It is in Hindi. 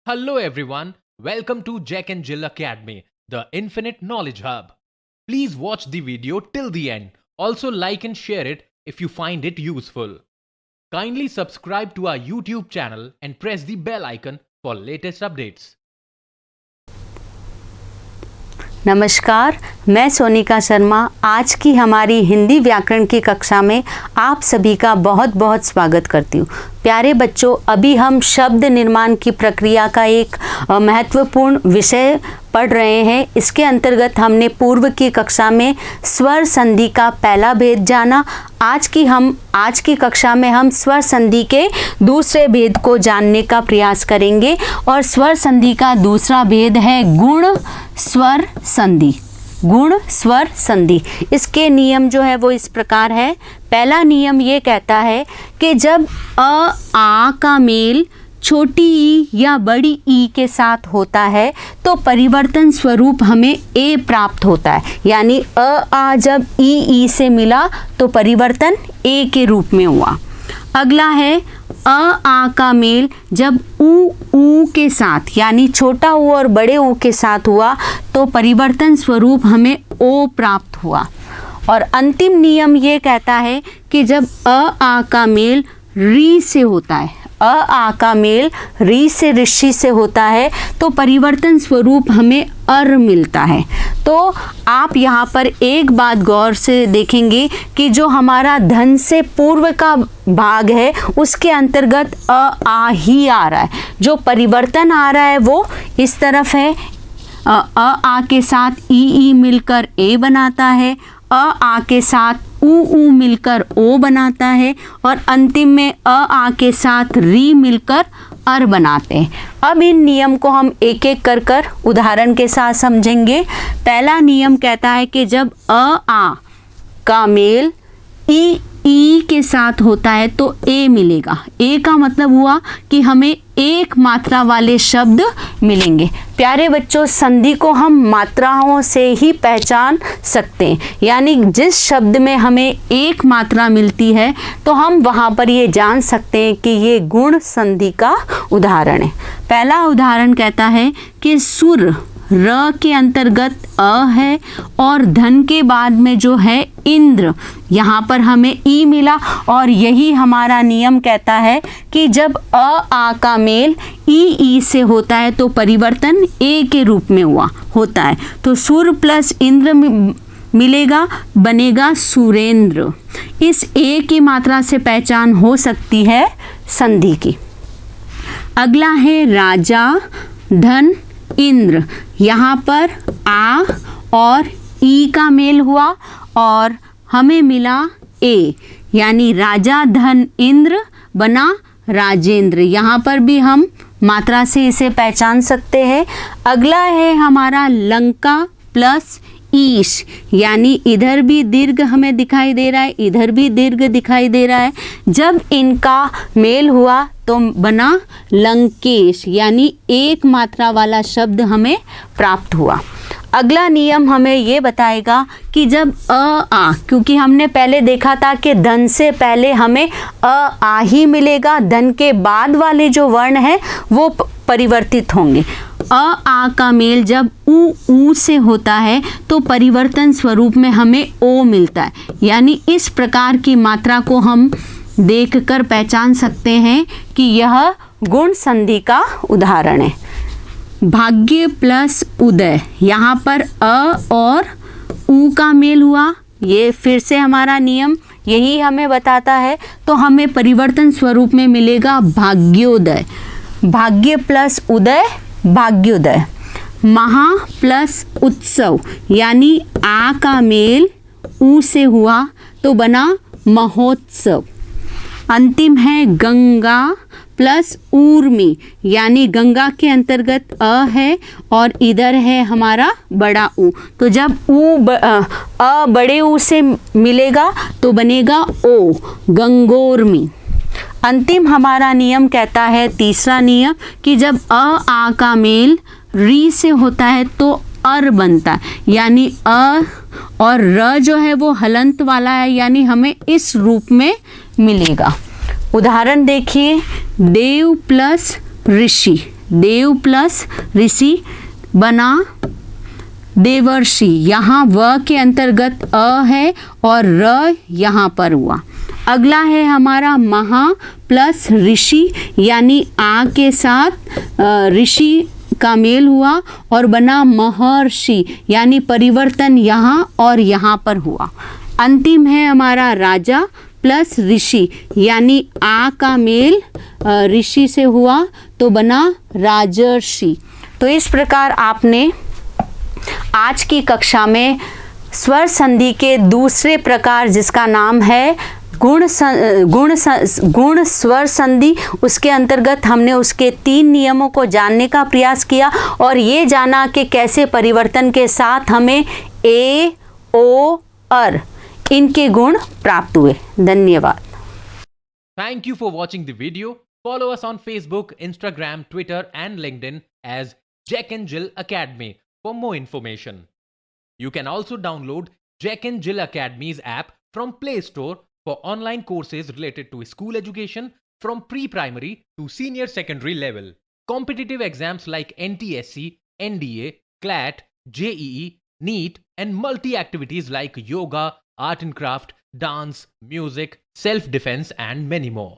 Hello everyone, welcome to Jack and Jill Academy, the Infinite Knowledge Hub. Please watch the video till the end. Also like and share it if you find it useful. Kindly subscribe to our YouTube channel and press the bell icon for latest updates. नमस्कार, मैं सोनिका शर्मा। आज की हमारी हिंदी व्याकरण की कक्षा में आप सभी का बहुत बहुत स्वागत करती हूँ। प्यारे बच्चों, अभी हम शब्द निर्माण की प्रक्रिया का एक महत्वपूर्ण विषय पढ़ रहे हैं। इसके अंतर्गत हमने पूर्व की कक्षा में स्वर संधि का पहला भेद जाना। आज की कक्षा में हम स्वर संधि के दूसरे भेद को जानने का प्रयास करेंगे और स्वर संधि का दूसरा भेद है गुण स्वर संधि। गुण स्वर संधि, इसके नियम जो है वो इस प्रकार है। पहला नियम ये कहता है कि जब आ का मेल छोटी ई या बड़ी ई के साथ होता है तो परिवर्तन स्वरूप हमें ए प्राप्त होता है। यानी आ जब ई से मिला तो परिवर्तन ए के रूप में हुआ। अगला है आ का मेल जब ऊ के साथ यानी छोटा ऊ और बड़े ऊ के साथ हुआ तो परिवर्तन स्वरूप हमें ओ प्राप्त हुआ। और अंतिम नियम ये कहता है कि जब आ का मेल री से होता है, आ का मेल री से ऋषि से होता है तो परिवर्तन स्वरूप हमें अर मिलता है। तो आप यहाँ पर एक बात गौर से देखेंगे कि जो हमारा धन से पूर्व का भाग है उसके अंतर्गत आ ही आ रहा है। जो परिवर्तन आ रहा है वो इस तरफ है। आ के साथ ई मिलकर ए बनाता है, आ के साथ ऊ मिलकर ओ बनाता है और अंतिम में आ के साथ री मिलकर अर बनाते हैं। अब इन नियम को हम एक एक कर उदाहरण के साथ समझेंगे। पहला नियम कहता है कि जब आ का मेल ई के साथ होता है तो ए मिलेगा। ए का मतलब हुआ कि हमें एक मात्रा वाले शब्द मिलेंगे। प्यारे बच्चों, संधि को हम मात्राओं से ही पहचान सकते हैं। यानी जिस शब्द में हमें एक मात्रा मिलती है तो हम वहाँ पर ये जान सकते हैं कि ये गुण संधि का उदाहरण है। पहला उदाहरण कहता है कि सुर र के अंतर्गत अ है और धन के बाद में जो है इंद्र, यहाँ पर हमें ई मिला और यही हमारा नियम कहता है कि जब आ का मेल ई से होता है तो परिवर्तन ए के रूप में होता है। तो सुर प्लस इंद्र मिलेगा, बनेगा सुरेंद्र। इस ए की मात्रा से पहचान हो सकती है संधि की। अगला है राजा धन इंद्र। यहाँ पर आ और ई का मेल हुआ और हमें मिला ए, यानी राजा धन इंद्र बना राजेंद्र। यहाँ पर भी हम मात्रा से इसे पहचान सकते हैं। अगला है हमारा लंका प्लस ईश, यानी इधर भी दीर्घ हमें दिखाई दे रहा है, इधर भी दीर्घ दिखाई दे रहा है। जब इनका मेल हुआ तो बना लंकेश, यानी एक मात्रा वाला शब्द हमें प्राप्त हुआ। अगला नियम हमें ये बताएगा कि जब आ, क्योंकि हमने पहले देखा था कि धन से पहले हमें आ ही मिलेगा, धन के बाद वाले जो वर्ण हैं वो परिवर्तित होंगे। आ का मेल जब ऊ से होता है तो परिवर्तन स्वरूप में हमें ओ मिलता है। यानी इस प्रकार की मात्रा को हम देखकर पहचान सकते हैं कि यह गुण संधि का उदाहरण है। भाग्य प्लस उदय, यहाँ पर अ और ऊ का मेल हुआ, ये फिर से हमारा नियम यही हमें बताता है। तो हमें परिवर्तन स्वरूप में मिलेगा भाग्योदय। भाग्य प्लस उदय भाग्योदय। महा प्लस उत्सव, यानी आ का मेल ऊ से हुआ तो बना महोत्सव। अंतिम है गंगा प्लस ऊर्मी, यानी गंगा के अंतर्गत अ है और इधर है हमारा बड़ा ऊ। तो जब अ बड़े ऊ से मिलेगा तो बनेगा ओ, गंगोर्मी। अंतिम हमारा नियम कहता है, तीसरा नियम, कि जब आ का मेल री से होता है तो अर बनता है, यानी और र जो है वो हलंत वाला है, यानी हमें इस रूप में मिलेगा। उदाहरण देखिए, देव प्लस ऋषि, देव प्लस ऋषि बना देवर्षि। यहाँ व के अंतर्गत अ है और र यहाँ पर हुआ। अगला है हमारा महा प्लस ऋषि, यानी आ के साथ ऋषि का मेल हुआ और बना महर्षि, यानी परिवर्तन यहाँ और यहाँ पर हुआ। अंतिम है हमारा राजा प्लस ऋषि, यानी आ का मेल ऋषि से हुआ तो बना राजर्षि। तो इस प्रकार आपने आज की कक्षा में स्वर संधि के दूसरे प्रकार, जिसका नाम है गुण स्वर संधि, उसके अंतर्गत हमने उसके 3 नियमों को जानने का प्रयास किया और ये जाना कि कैसे परिवर्तन के साथ हमें ए, ओ, अर इनके गुण प्राप्त हुए। धन्यवाद। Thank you for watching the video. Follow us on Facebook, Instagram, Twitter and LinkedIn as Jack and Jill Academy for more information. You can also download Jack and Jill Academy's app from Play Store for online courses related to school education from pre-primary to senior secondary level. Competitive exams like NTSC, NDA, CLAT, JEE, NEET and multi-activities like yoga, art and craft, dance, music, self-defense and many more.